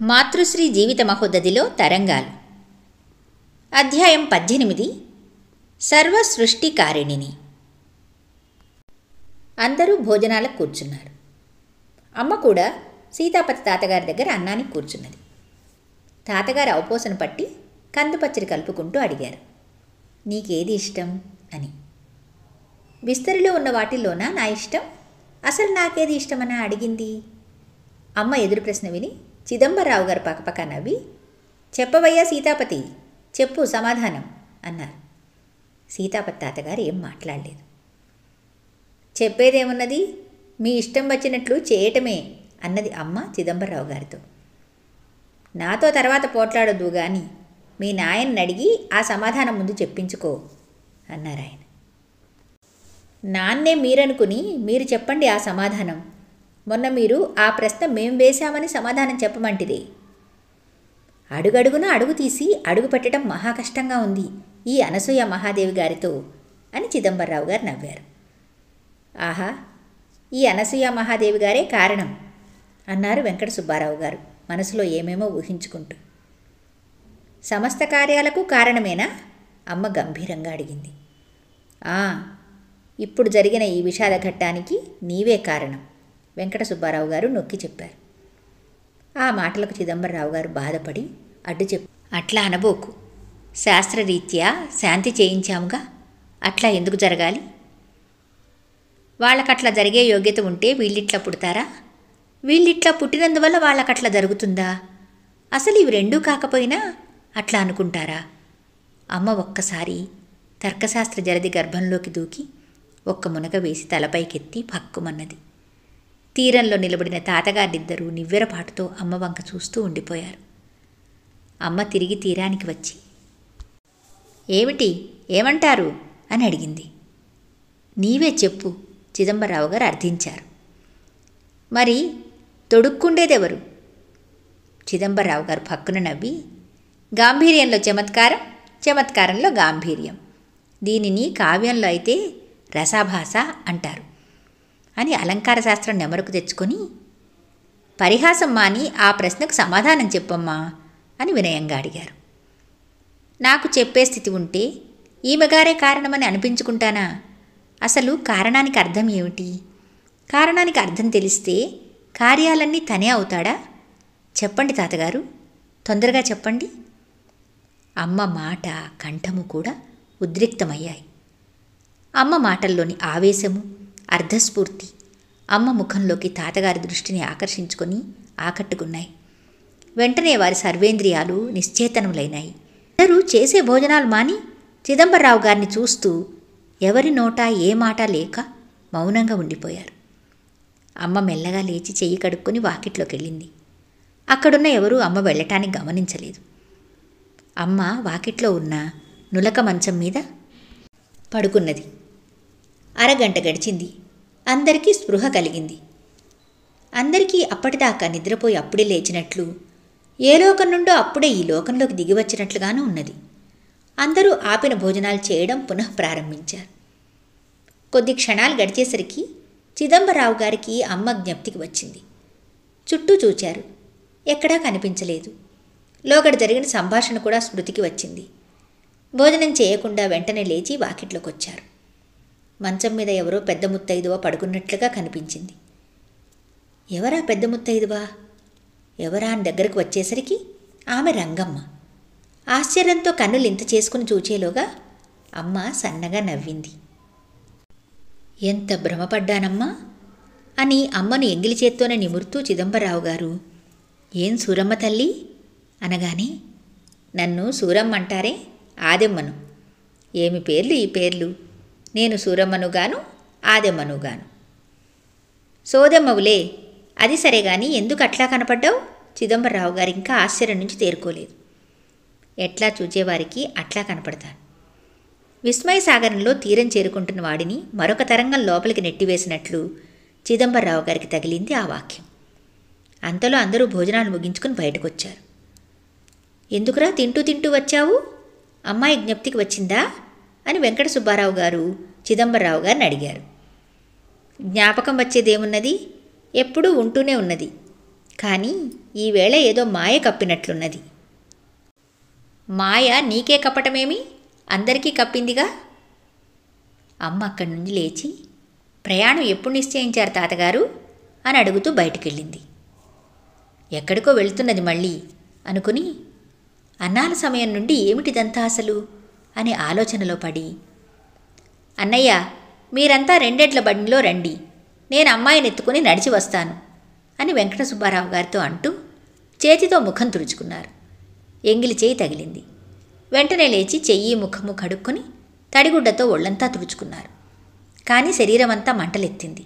మాతృశ్రీ జీవిత మహోదధిలో తరంగాలు. అధ్యాయం 18. సర్వసృష్టికారిణిని. అందరూ భోజనాలకు కూర్చున్నారు. అమ్మ కూడా సీతాపతి తాతగారి దగ్గర అన్నానికి కూర్చున్నది. తాతగారు అవపోసన పట్టి కందుపచ్చడి కలుపుకుంటూ అడిగారు, నీకేది ఇష్టం అని. బిస్తరిలో ఉన్న వాటిల్లోనా నా ఇష్టం? అసలు నాకేది ఇష్టమనా అడిగింది. అమ్మ ఎదురు ప్రశ్న విని చిదంబరరావు గారు పక్కపక్క నవ్వి, చెప్పవయ్యా సీతాపతి, చెప్పు సమాధానం అన్నారు. సీతాపతి తాతగారు ఏం మాట్లాడలేదు. చెప్పేదేమున్నది, మీ ఇష్టం వచ్చినట్లు చేయటమే అన్నది అమ్మ చిదంబరరావు గారితో. నాతో తర్వాత పోట్లాడొద్దు గాని మీ నాయన్ని అడిగి ఆ సమాధానం ముందు చెప్పించుకో అన్నారు ఆయన. నాన్నే మీరనుకుని మీరు చెప్పండి ఆ సమాధానం. మొన్న మీరు ఆ ప్రశ్న మేం వేశామని సమాధానం చెప్పమంటిదే. అడుగడుగున అడుగు తీసి అడుగు పెట్టడం మహా కష్టంగా ఉంది ఈ అనసూయ మహాదేవి గారితో అని చిదంబరరావు గారు నవ్వారు. ఆహా, ఈ అనసూయ మహాదేవి గారే కారణం అన్నారు వెంకట సుబ్బారావు గారు మనసులో ఏమేమో ఊహించుకుంటూ. సమస్త కార్యాలకు కారణమేనా? అమ్మ గంభీరంగా అడిగింది. ఇప్పుడు జరిగిన ఈ విషాద ఘట్టానికి నీవే కారణం వెంకట సుబ్బారావు గారు నొక్కి చెప్పారు. ఆ మాటలకు చిదంబరరావు గారు బాధపడి అడ్డు చెప్పు, అట్లా అనబోకు, శాస్త్రరీత్యా శాంతి చేయించాముగా, అట్లా ఎందుకు జరగాలి? వాళ్ళకట్లా జరిగే యోగ్యత ఉంటే వీళ్ళిట్లా పుడతారా? వీళ్ళిట్లా పుట్టినందువల్ల వాళ్ళకట్లా జరుగుతుందా? అసలు ఇవి రెండూ కాకపోయినా అట్లా అనుకుంటారా? అమ్మ ఒక్కసారి తర్కశాస్త్ర జలది గర్భంలోకి దూకి ఒక్క మునగ వేసి తలపైకెత్తి పక్కుమన్నది. తీరంలో నిలబడిన తాతగారిద్దరూ నివ్వెరపాటుతో అమ్మ వంక చూస్తూ ఉండిపోయారు. అమ్మ తిరిగి తీరానికి వచ్చి, ఏమిటి, ఏమంటారు అని అడిగింది. నీవే చెప్పు చిదంబరరావు గారు అర్థించారు. మరి తొడుక్కుండేదెవరు? చిదంబరరావు గారు పక్కున నవ్వి, గాంభీర్యంలో చమత్కారం, చమత్కారంలో గాంభీర్యం, దీనిని కావ్యంలో అయితే రసాభాస అంటారు అని అలంకార శాస్త్రం నెమరుకు తెచ్చుకొని, పరిహాసం మాని ఆ ప్రశ్నకు సమాధానం చెప్పమ్మా అని వినయంగా అడిగారు. నాకు చెప్పే స్థితి ఉంటే ఈమెగారే కారణమని అనిపించుకుంటానా? అసలు కారణానికి అర్థం ఏమిటి? కారణానికి అర్థం తెలిస్తే కార్యాలన్నీ తనే అవుతాడా? చెప్పండి తాతగారు, తొందరగా చెప్పండి. అమ్మ మాట కంఠము కూడా ఉద్రిక్తమయ్యాయి. అమ్మ మాటల్లోని ఆవేశము, అర్ధస్ఫూర్తి అమ్మ ముఖంలోకి తాతగారి దృష్టిని ఆకర్షించుకొని ఆకట్టుకున్నాయి. వెంటనే వారి సర్వేంద్రియాలు నిశ్చేతనములైనాయి. అందరూ చేసే భోజనాలు మాని చిదంబరరావు గారిని చూస్తూ ఎవరి నోట ఏ మాట లేక మౌనంగా ఉండిపోయారు. అమ్మ మెల్లగా లేచి చెయ్యి కడుక్కొని వాకిట్లోకి వెళ్ళింది. అక్కడున్న ఎవరూ అమ్మ వెళ్ళటానికి గమనించలేదు. అమ్మ వాకిట్లో ఉన్న నులక మంచం మీద పడుకున్నది. అరగంట గడిచింది. అందరికీ స్పృహ కలిగింది. అందరికీ అప్పటిదాకా నిద్రపోయి అప్పుడే లేచినట్లు, ఏ లోకం నుండో అప్పుడే ఈ లోకంలోకి దిగివచ్చినట్లుగానూ ఉన్నది. అందరూ ఆపిన భోజనాలు చేయడం పునః ప్రారంభించారు. కొద్ది క్షణాలు గడిచేసరికి చిదంబరరావు గారికి అమ్మ జ్ఞప్తికి వచ్చింది. చుట్టూ చూచారు, ఎక్కడా కనిపించలేదు. లోగడ జరిగిన సంభాషణ కూడా స్మృతికి వచ్చింది. భోజనం చేయకుండా వెంటనే లేచి వాకిట్లోకి వచ్చారు. మంచం మీద ఎవరో పెద్ద ముత్తైదువ పడుకున్నట్లుగా కనిపించింది. ఎవరా పెద్ద ముత్తైదువా? ఎవరా అని దగ్గరకు వచ్చేసరికి ఆమె రంగమ్మ. ఆశ్చర్యంతో కన్నులు ఇంత చేసుకుని చూచేలోగా అమ్మ సన్నగా నవ్వింది. ఎంత భ్రమపడ్డానమ్మా అని అమ్మను ఎంగిలి చేత్తోనే నిమురుతూ చిదంబరరావు గారు, ఏం సూరమ్మ తల్లి అనగానే, నన్ను సూరమ్మ అంటారే, ఆదెమ్మను. ఏమి పేర్లు ఈ పేర్లు? నేను సూరమ్మనుగాను, ఆదెమ్మనుగాను. సోదెమ్మవులే, అది సరే గాని ఎందుకు అట్లా కనపడ్డావు? చిదంబరరావు గారు ఇంకా ఆశ్చర్యం నుంచి తేరుకోలేదు. ఎట్లా చూచేవారికి అట్లా కనపడతాను. విస్మయ సాగరంలో తీరం చేరుకుంటున్న వాడిని మరొక తరంగం లోపలికి నెట్టివేసినట్లు చిదంబరరావు గారికి తగిలింది ఆ వాక్యం. అంతలో అందరూ భోజనాలు ముగించుకుని బయటకొచ్చారు. ఎందుకురా తింటూ తింటూ వచ్చావు? అమ్మాయి జ్ఞప్తికి వచ్చిందా అని వెంకట సుబ్బారావు గారు చిదంబరరావు గారిని అడిగారు. జ్ఞాపకం వచ్చేదేమున్నది, ఎప్పుడూ ఉంటూనే ఉన్నది. కానీ ఈవేళ ఏదో మాయ కప్పినట్లున్నది. మాయ నీకే కప్పటమేమి, అందరికీ కప్పిందిగా. అమ్మ అక్కడి నుండి లేచి, ప్రయాణం ఎప్పుడు నిశ్చయించారు తాతగారు అని అడుగుతూ బయటికెళ్ళింది. ఎక్కడికో వెళ్తున్నది మళ్ళీ అనుకుని, అన్నాల సమయం నుండి ఏమిటిదంతా అసలు అని ఆలోచనలో పడి, అన్నయ్య మీరంతా రెండెడ్ల బండిలో రండి, నేను అమ్మాయిని ఎత్తుకుని నడిచి వస్తాను అని వెంకట సుబ్బారావు గారితో అంటూ చేతితో ముఖం తుడుచుకున్నారు. ఎంగిలి చేయి తగిలింది. వెంటనే లేచి చెయ్యి ముఖము కడుక్కొని తడిగుడ్డతో ఒళ్ళంతా తుడుచుకున్నారు. కానీ శరీరమంతా మంటలెత్తింది.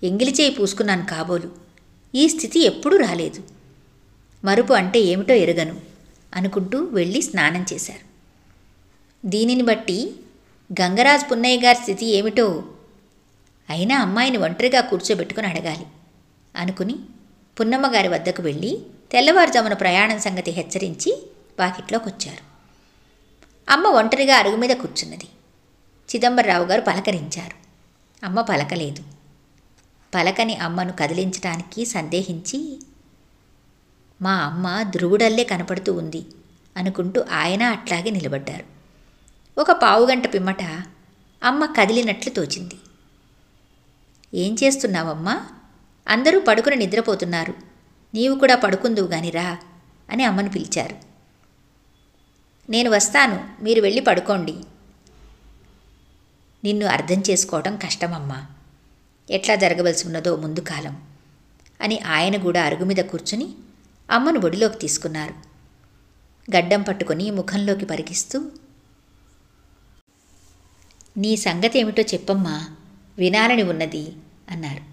ఎంగిలి చేయి పూసుకున్నాను కాబోలు, ఈ స్థితి ఎప్పుడూ రాలేదు. మరుపు అంటే ఏమిటో ఎరుగను అనుకుంటూ వెళ్ళి స్నానం చేశారు. దీనిని బట్టి గంగరాజు పున్నయ్య గారి స్థితి ఏమిటో, అయినా అమ్మాయిని ఒంటరిగా కూర్చోబెట్టుకుని అడగాలి అనుకుని పున్నమ్మగారి వద్దకు వెళ్ళి తెల్లవారుజామున ప్రయాణం సంగతి హెచ్చరించి వాకిట్లోకి వచ్చారు. అమ్మ ఒంటరిగా అరుగు మీద కూర్చున్నది. చిదంబరరావు గారు పలకరించారు. అమ్మ పలకలేదు. పలకని అమ్మను కదిలించడానికి సందేహించి, మా అమ్మ ధ్రువుడల్లే కనపడుతూ ఉంది అనుకుంటూ ఆయన అట్లాగే నిలబడ్డారు. ఒక పావుగంట పిమ్మట అమ్మ కదిలినట్లు తోచింది. ఏం చేస్తున్నావమ్మా, అందరూ పడుకుని నిద్రపోతున్నారు, నీవు కూడా పడుకుందువు గానిరా అని అమ్మను పిలిచారు. నేను వస్తాను, మీరు వెళ్ళి పడుకోండి. నిన్ను అర్థం చేసుకోవడం కష్టమమ్మా, ఎట్లా జరగవలసి ఉన్నదో ముందు కాలం అని ఆయన కూడా అరుగు మీద కూర్చుని అమ్మను ఒడిలోకి తీసుకున్నారు. గడ్డం పట్టుకొని ముఖంలోకి పరికిస్తూ, నీ సంగతి ఏమిటో చెప్పమ్మా, వినాలని ఉన్నది అన్నారు.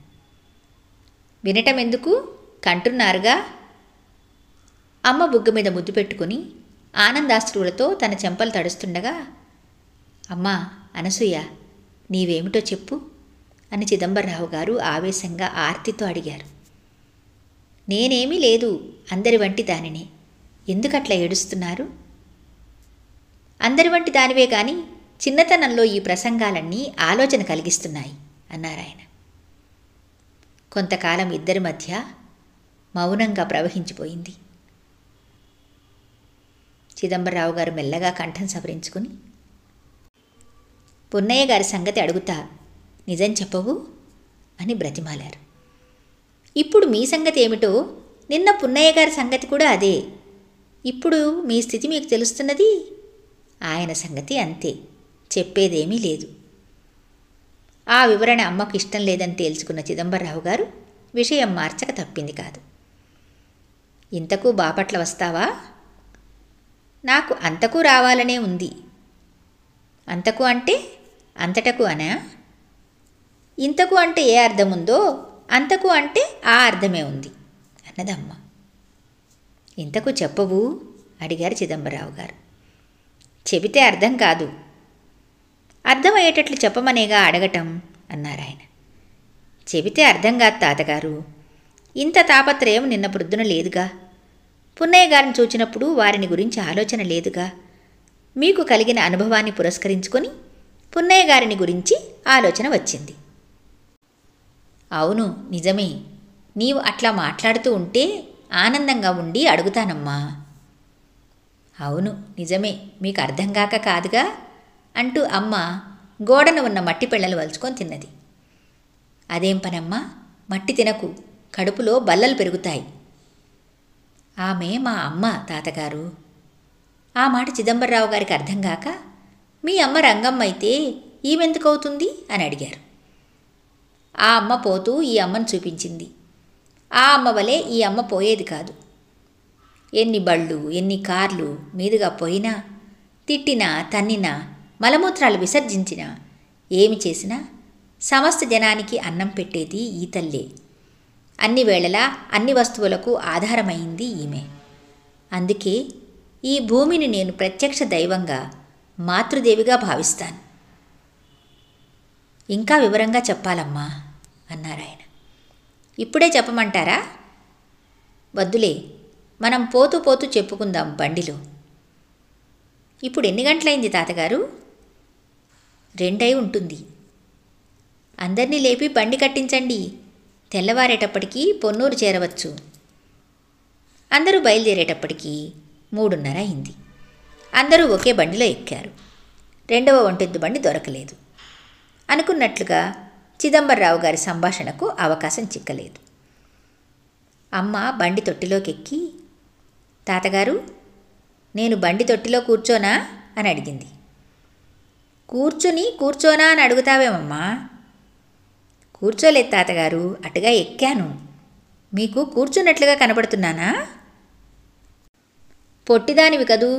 వినటం ఎందుకు, కంటున్నారుగా. అమ్మ బుగ్గ మీద ముద్దు పెట్టుకుని ఆనందాశ్రువులతో తన చెంపలు తడుస్తుండగా, అమ్మా అనసూయ, నీవేమిటో చెప్పు అని చిదంబరరావు గారు ఆవేశంగా ఆర్తితో అడిగారు. నేనేమీ లేదు, అందరి వంటి దానిని, ఎందుకట్లా ఏడుస్తున్నారు? అందరి వంటి దానివే కానీ చిన్నతనంలో ఈ ప్రసంగాలన్నీ ఆలోచన కలిగిస్తున్నాయి అన్నారాయన. కొంతకాలం ఇద్దరి మధ్య మౌనంగా ప్రవహించిపోయింది. చిదంబరరావు గారు మెల్లగా కంఠం సవరించుకుని, పున్నయ్య గారి సంగతి అడుగుతా, నిజం చెప్పవు అని బ్రతిమాలారు. ఇప్పుడు మీ సంగతి ఏమిటో, నిన్న పున్నయ్య గారి సంగతి కూడా అదే. ఇప్పుడు మీ స్థితి మీకు తెలుస్తున్నది. ఆయన సంగతి అంతే, చెప్పేదేమీ లేదు. ఆ వివరణ అమ్మకు ఇష్టం లేదని తేల్చుకున్న చిదంబరరావు గారు విషయం మార్చక తప్పింది కాదు. ఇంతకు బాపట్ల వస్తావా? నాకు అంతకు రావాలనే ఉంది. అంతకు అంటే అంతటకు అనా? ఇంతకు అంటే ఏ అర్థం ఉందో అంతకు అంటే ఆ అర్థమే ఉంది అన్నదమ్మ. ఇంతకు చెప్పవు అడిగారు చిదంబరరావు గారు. చెబితే అర్థం కాదు, అర్థమయ్యేటట్లు చెప్పమనేగా అడగటం అన్నారాయన. చెబితే అర్థం కాదు తాతగారు, ఇంత తాపత్రయం నిన్న ప్రొద్దున లేదుగా. పున్నయ్య గారిని చూచినప్పుడు వారిని గురించి ఆలోచన లేదుగా. మీకు కలిగిన అనుభవాన్ని పురస్కరించుకొని పున్నయ్య గారిని గురించి ఆలోచన వచ్చింది. అవును నిజమే, నీవు అట్లా మాట్లాడుతూ ఉంటే ఆనందంగా ఉండి అడుగుతానమ్మా. అవును నిజమే, మీకు అర్థం కాక కాదుగా అంటూ అమ్మ గోడన ఉన్న మట్టి పెళ్ళలు వలుచుకొని తిన్నది. అదేం పనమ్మా, మట్టి తినకు, కడుపులో బల్లలు పెరుగుతాయి. ఆమె మా అమ్మ తాతగారు. ఆ మాట చిదంబరరావు గారికి అర్థం కాక, మీ అమ్మ రంగమ్మ అయితే ఈమెందుకవుతుంది అని అడిగారు. ఆ అమ్మ పోతూ ఈ అమ్మను చూపించింది. ఆ అమ్మ వలె ఈ అమ్మ పోయేది కాదు. ఎన్ని బళ్ళు ఎన్ని కార్లు మీదుగా పోయినా, తిట్టినా తన్నినా, మలమూత్రాలు విసర్జించినా, ఏమి చేసినా సమస్త జనానికి అన్నం పెట్టేది ఈ తల్లే. అన్ని వేళలా అన్ని వస్తువులకు ఆధారమైంది ఈమె. అందుకే ఈ భూమిని నేను ప్రత్యక్ష దైవంగా, మాతృదేవిగా భావిస్తాను. ఇంకా వివరంగా చెప్పాలమ్మా అన్నారాయన. ఇప్పుడే చెప్పమంటారా? వద్దులే, మనం పోతూ పోతూ చెప్పుకుందాం బండిలో. ఇప్పుడు ఎన్ని గంటలైంది తాతగారు? 2 ఉంటుంది. అందరినీ లేపి బండి కట్టించండి, తెల్లవారేటప్పటికీ పొన్నూరు చేరవచ్చు అందరూ బయలుదేరేటప్పటికీ 3:30 అయింది. అందరూ ఒకే బండిలో ఎక్కారు. రెండవ ఒంటెద్దు బండి దొరకలేదు. అనుకున్నట్లుగా చిదంబరరావు గారి సంభాషణకు అవకాశం చిక్కలేదు. అమ్మ బండి తొట్టిలోకి ఎక్కి, తాతగారు, నేను బండి తొట్టిలో కూర్చోనా అని అడిగింది. కూర్చోనా అని అడుగుతావేమమ్మా? కూర్చోలేదు తాతగారు, అటుగా ఎక్కాను. మీకు కూర్చున్నట్లుగా కనబడుతున్నానా? పొట్టిదానివి కదూ,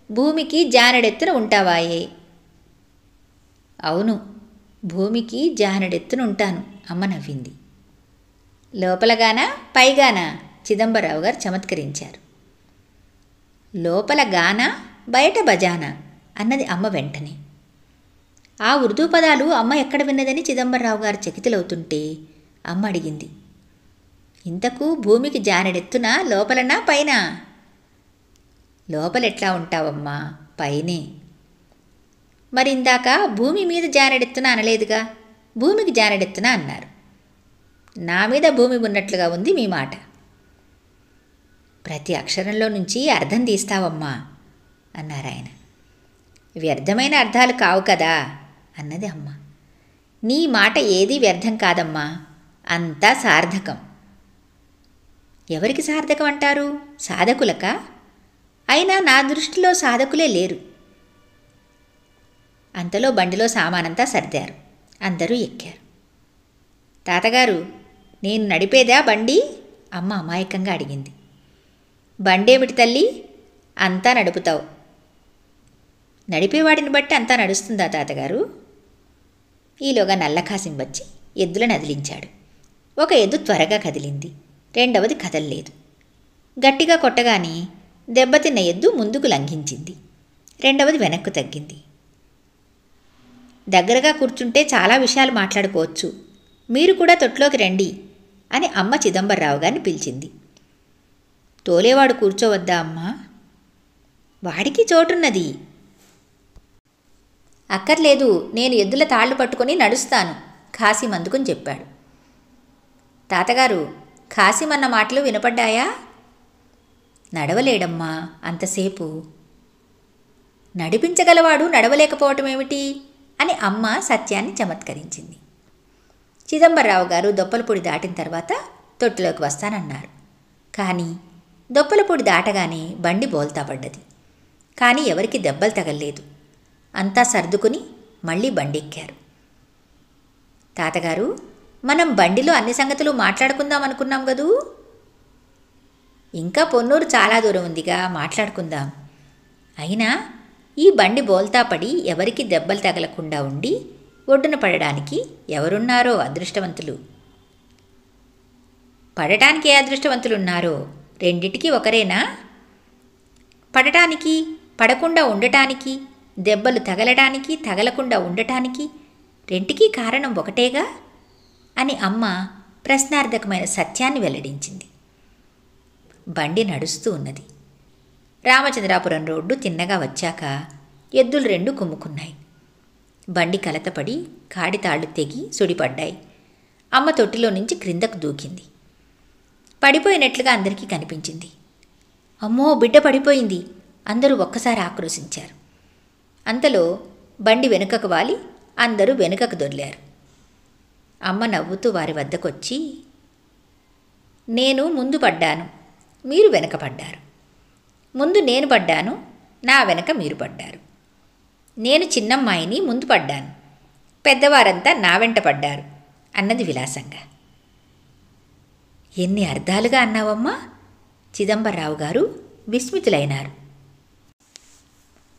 భూమికి జానెడెత్తున ఉంటావాయే. అవును, భూమికి జానెడెత్తున ఉంటాను, అమ్మ నవ్వింది. లోపలగానా పైగానా? చిదంబరరావు గారు చమత్కరించారు. లోపల గానా బయట బజానా అన్నది అమ్మ వెంటనే. ఆ ఉర్దూ పదాలు అమ్మ ఎక్కడ విన్నదని చిదంబరరావు గారు చకితులవుతుంటే అమ్మ అడిగింది, ఇంతకు భూమికి జానెడెత్తునా లోపలనా పైన? లోపలెట్లా ఉంటావమ్మా, పైనే. మరిందాక భూమి మీద జానెడెత్తున అనలేదుగా, భూమికి జానెడెత్తున అన్నారు. నా మీద భూమి ఉన్నట్లుగా ఉంది మీ మాట. ప్రతి అక్షరంలో నుంచి అర్థం తీస్తావమ్మా అన్నారాయన. వ్యర్థమైన అర్థాలు కావు కదా అన్నది అమ్మ. నీ మాట ఏదీ వ్యర్థం కాదమ్మా, అంతా సార్థకం. ఎవరికి సార్థకం అంటారు? సాధకులకా? అయినా నా దృష్టిలో సాధకులే లేరు. అంతలో బండిలో సామానంతా సర్దారు. అందరూ ఎక్కారు. తాతగారు, నేను నడిపేదా బండి? అమ్మ అమాయకంగా అడిగింది. బండేమిటి తల్లి, అంతా నడుపుతావు. నడిపేవాడిని బట్టి అంతా నడుస్తుందా తాతగారు? ఈలోగా నల్లకాసిం వచ్చి ఎద్దులను అదిలించాడు. ఒక ఎద్దు త్వరగా కదిలింది, రెండవది కదల్లేదు. గట్టిగా కొట్టగానే దెబ్బతిన్న ఎద్దు ముందుకు లంఘించింది, రెండవది వెనక్కు తగ్గింది. దగ్గరగా కూర్చుంటే చాలా విషయాలు మాట్లాడుకోవచ్చు, మీరు కూడా తొట్లోకి రండి అని అమ్మ చిదంబరరావు గారిని పిలిచింది. తోలేవాడు కూర్చోవద్దా అమ్మా? వాడికి చోటున్నది. అక్కర్లేదు, నేను ఎద్దుల తాళ్లు పట్టుకొని నడుస్తాను, ఖాసిం అందుకుని చెప్పాడు. తాతగారు, ఖాసిం అన్న మాటలు వినపడ్డాయా? నడవలేడమ్మా అంతసేపు. నడిపించగలవాడు నడవలేకపోవటమేమిటి అని అమ్మ సత్యాన్ని చమత్కరించింది. చిదంబరరావు గారు దొప్పలపొడి దాటిన తర్వాత తొట్టిలోకి వస్తానన్నారు. కానీ దొప్పలపొడి దాటగానే బండి బోల్తా పడ్డది. కానీ ఎవరికి దెబ్బలు తగల్లేదు. అంతా సర్దుకుని మళ్ళీ బండెక్కారు. తాతగారు, మనం బండిలో అన్ని సంగతులు మాట్లాడుకుందాం అనుకున్నాం కదూ? ఇంకా పొన్నూరు చాలా దూరం ఉందిగా, మాట్లాడుకుందాం. అయినా ఈ బండి బోల్తా పడి ఎవరికి దెబ్బలు తగలకుండా ఉండి ఒడ్డున పడడానికి ఎవరున్నారో అదృష్టవంతులు. పడటానికి ఏ అదృష్టవంతులున్నారో, రెండిటికి ఒకరేనా? పడటానికి, పడకుండా ఉండటానికి, దెబ్బలు తగలడానికి, తగలకుండా ఉండటానికి రెంటికీ కారణం ఒకటేగా అని అమ్మ ప్రశ్నార్థకమైన సత్యాన్ని వెల్లడించింది. బండి నడుస్తూ ఉన్నది. రామచంద్రాపురం రోడ్డు తిన్నగా వచ్చాక ఎద్దులు రెండు కుమ్ముకున్నాయి. బండి కలతపడి కాడితాళ్లు తెగి సుడిపడ్డాయి. అమ్మ తొట్టిలో నుంచి క్రిందకు దూకింది. పడిపోయినట్లుగా అందరికీ కనిపించింది. అమ్మో, బిడ్డ పడిపోయింది, అందరూ ఒక్కసారి ఆక్రోశించారు. అంతలో బండి వెనుకకు వాలి అందరూ వెనుకకు దొర్లారు. అమ్మ నవ్వుతూ వారి వద్దకొచ్చి, నేను ముందు పడ్డాను, మీరు వెనక పడ్డారు. ముందు నేను పడ్డాను, నా వెనక మీరు పడ్డారు. నేను చిన్నమ్మాయిని ముందు పడ్డాను, పెద్దవారంతా నా వెంట పడ్డారు అన్నది విలాసంగా. ఎన్ని అర్థాలుగా అన్నావమ్మా? చిదంబరరావు గారు విస్మితులైనారు.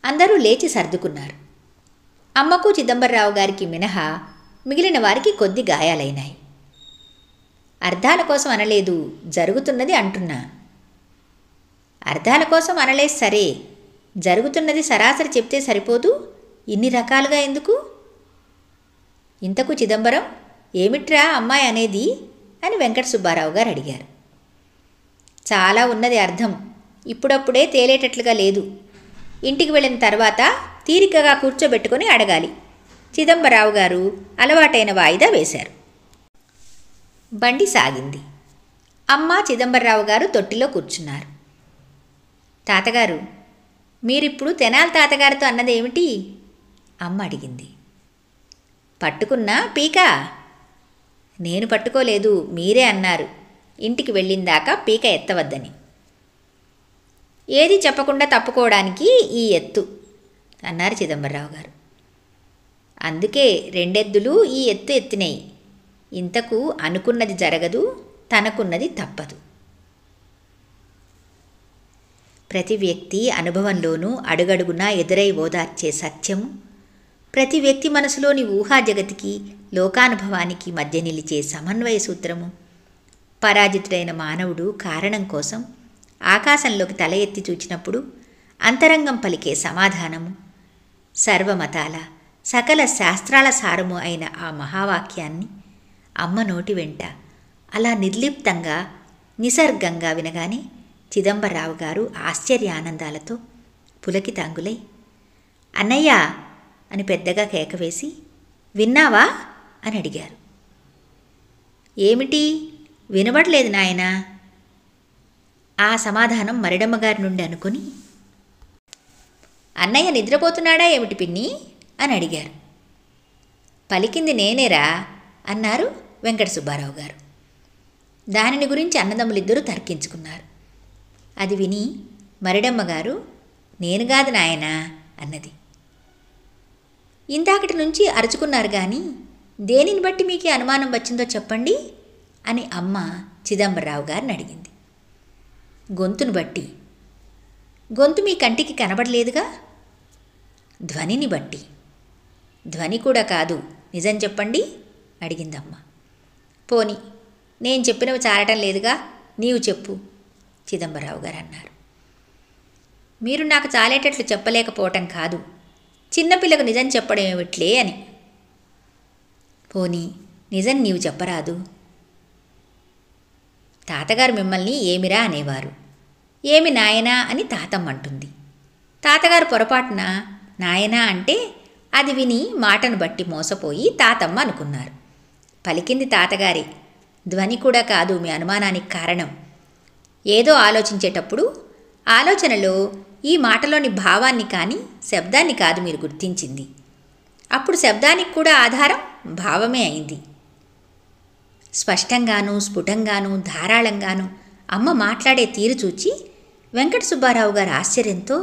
అందరూ లేచి సర్దుకున్నారు. అమ్మకు చిదంబరరావు గారికి మినహా మిగిలిన వారికి కొద్ది గాయాలైనాయి. అర్థాల కోసం అనలేదు, జరుగుతున్నది అంటున్నా. అర్థాల కోసం అనలేదు సరే, జరుగుతున్నది సరాసరి చెప్తే సరిపోదు, ఇన్ని రకాలుగా ఎందుకు? ఇంతకు చిదంబరం, ఏమిట్రా అమ్మాయి అనేది అని వెంకట సుబ్బారావు గారు అడిగారు. చాలా ఉన్నది అర్థం, ఇప్పుడప్పుడే తేలేటట్లుగా లేదు. ఇంటికి వెళ్ళిన తర్వాత తీరికగా కూర్చోబెట్టుకొని అడగాలి. చిదంబరరావు గారు అలవాటైన వాయిదా వేశారు. బండి సాగింది. అమ్మ చిదంబరరావు గారు తొట్టిలో కూర్చున్నారు. తాతగారు, మీరిప్పుడు తెనాలి తాతగారితో అన్నదేమిటి? అమ్మ అడిగింది. పట్టుకున్నా పీక? నేను పట్టుకోలేదు, మీరే అన్నారు ఇంటికి వెళ్ళిందాకా పీక ఎత్తవద్దని. ఏది చెప్పకుండా తప్పుకోవడానికి ఈ ఎత్తు అన్నారు చిదంబరరావు గారు. అందుకే రెండెద్దులు ఈ ఎత్తు ఎత్తినాయి. ఇంతకు అనుకున్నది జరగదు, తనకున్నది తప్పదు. ప్రతి వ్యక్తి అనుభవంలోనూ అడుగడుగునా ఎదురై ఓదార్చే సత్యము, ప్రతి వ్యక్తి మనసులోని ఊహా జగతికి లోకానుభవానికి మధ్య నిలిచే సమన్వయ సూత్రము, పరాజితుడైన మానవుడు కారణం కోసం ఆకాశంలోకి తల ఎత్తి చూచినప్పుడు అంతరంగం పలికే సమాధానము, సర్వమతాల సకల శాస్త్రాల సారము అయిన ఆ మహావాక్యాన్ని అమ్మ నోటి వెంట అలా నిర్లిప్తంగా నిసర్గంగా వినగానే చిదంబరరావు గారు ఆశ్చర్యానందాలతో పులకితాంగులై, అన్నయ్య అని పెద్దగా కేకవేసి, విన్నావా అని అడిగారు. ఏమిటి వినబడలేదు నాయనా? ఆ సమాధానం మరిడమ్మగారి నుండి అనుకుని, అన్నయ్య నిద్రపోతున్నాడా ఏమిటి పిన్ని అని అడిగారు. పలికింది నేనేరా అన్నారు వెంకట సుబ్బారావు గారు. దానిని గురించి అన్నదమ్ములిద్దరూ తర్కించుకున్నారు. అది విని మరిడమ్మగారు, నేను కాదు నాయనా అన్నది. ఇందాకటి నుంచి అరుచుకున్నారు కానీ దేనిని బట్టి మీకు అనుమానం వచ్చిందో చెప్పండి అని అమ్మ చిదంబరరావు గారిని అడిగింది. గొంతును బట్టి. గొంతు మీ కంటికి కనబడలేదుగా. ధ్వనిని బట్టి. ధ్వని కూడా కాదు, నిజం చెప్పండి అడిగిందమ్మ. పోని నేను చెప్పినవి చాలటం లేదుగా, నీవు చెప్పు చిదంబరరావు గారు అన్నారు. మీరు నాకు చాలేటట్లు చెప్పలేకపోవటం కాదు, చిన్నపిల్లకు నిజం చెప్పడం ఏమిట్లే అని. పోనీ నిజం నీవు చెప్పరాదు. తాతగారు మిమ్మల్ని ఏమిరా అనేవారు, ఏమి నాయనా అని తాతమ్మంటుంది. తాతగారు పొరపాటున నాయనా అంటే అది విని మాటను బట్టి మోసపోయి తాతమ్మ అనుకున్నారు. పలికింది తాతగారి. ధ్వని కూడా కాదు మీ అనుమానానికి కారణం. ఏదో ఆలోచించేటప్పుడు ఆలోచనలో ఈ మాటలోని భావాన్ని కానీ శబ్దాన్ని కాదు మీరు గుర్తించింది. అప్పుడు శబ్దానికి కూడా ఆధారం భావమే అయింది. స్పష్టంగానూ స్ఫుటంగానూ ధారాళంగానూ అమ్మ మాట్లాడే తీరు చూచి వెంకట సుబ్బారావు గారు ఆశ్చర్యంతో,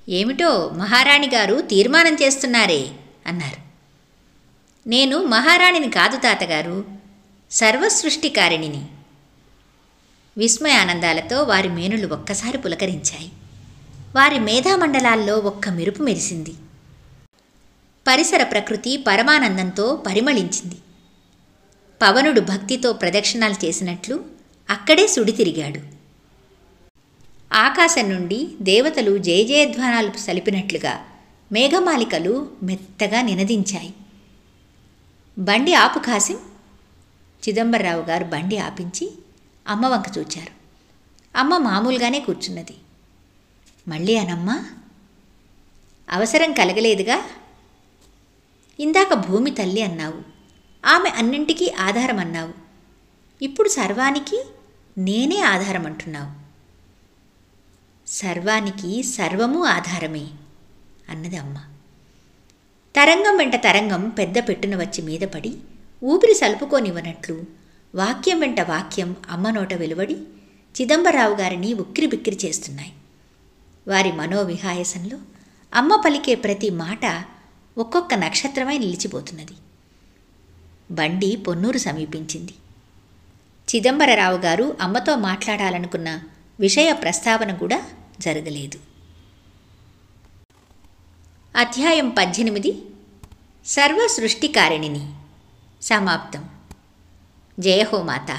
ఏమిటో మహారాణి గారు తీర్మానం చేస్తున్నారే అన్నారు. నేను మహారాణిని కాదు తాతగారు, సర్వసృష్టికారిణిని. విస్మయానందాలతో వారి మేనులు ఒక్కసారి పులకరించాయి. వారి మేధామండలాల్లో ఒక్క మెరుపు మెరిసింది. పరిసర ప్రకృతి పరమానందంతో పరిమళించింది. పవనుడు భక్తితో ప్రదక్షిణాలు చేసినట్లు అక్కడే సుడి తిరిగాడు. ఆకాశం నుండి దేవతలు జయజయధ్వానాలు సలిపినట్లుగా మేఘమాలికలు మెత్తగా నినదించాయి. బండి ఆపు కాసిం. చిదంబరరావు గారు బండి ఆపించి అమ్మ వంక చూచారు. అమ్మ మామూలుగానే కూర్చున్నది. మళ్ళీ అనమ్మా, అవసరం కలగలేదుగా. ఇందాక భూమి తల్లి అన్నావు, ఆమె అన్నింటికీ ఆధారం అన్నావు, ఇప్పుడు సర్వానికి నేనే ఆధారం అంటున్నావు. సర్వానికి సర్వము ఆధారమే అన్నది అమ్మ. తరంగం వెంట తరంగం పెద్ద పెట్టున వచ్చి మీద పడి ఊపిరి సలుపుకోనివ్వనట్లు వాక్యం వెంట వాక్యం అమ్మ నోట వెలువడి చిదంబరరావు గారిని ఉక్కిరిబిక్కిరి చేస్తున్నాయి. వారి మనోవిహాయసంలో అమ్మ పలికే ప్రతి మాట ఒక్కొక్క నక్షత్రమై నిలిచిపోతున్నది. బండి పొన్నూరు సమీపించింది. చిదంబరరావు గారు అమ్మతో మాట్లాడాలనుకున్న విషయ ప్రస్తావన కూడా జరగలేదు. అధ్యాయం 18 సర్వసృష్టికారిణిని సమాప్తం. జయ హో మాతా.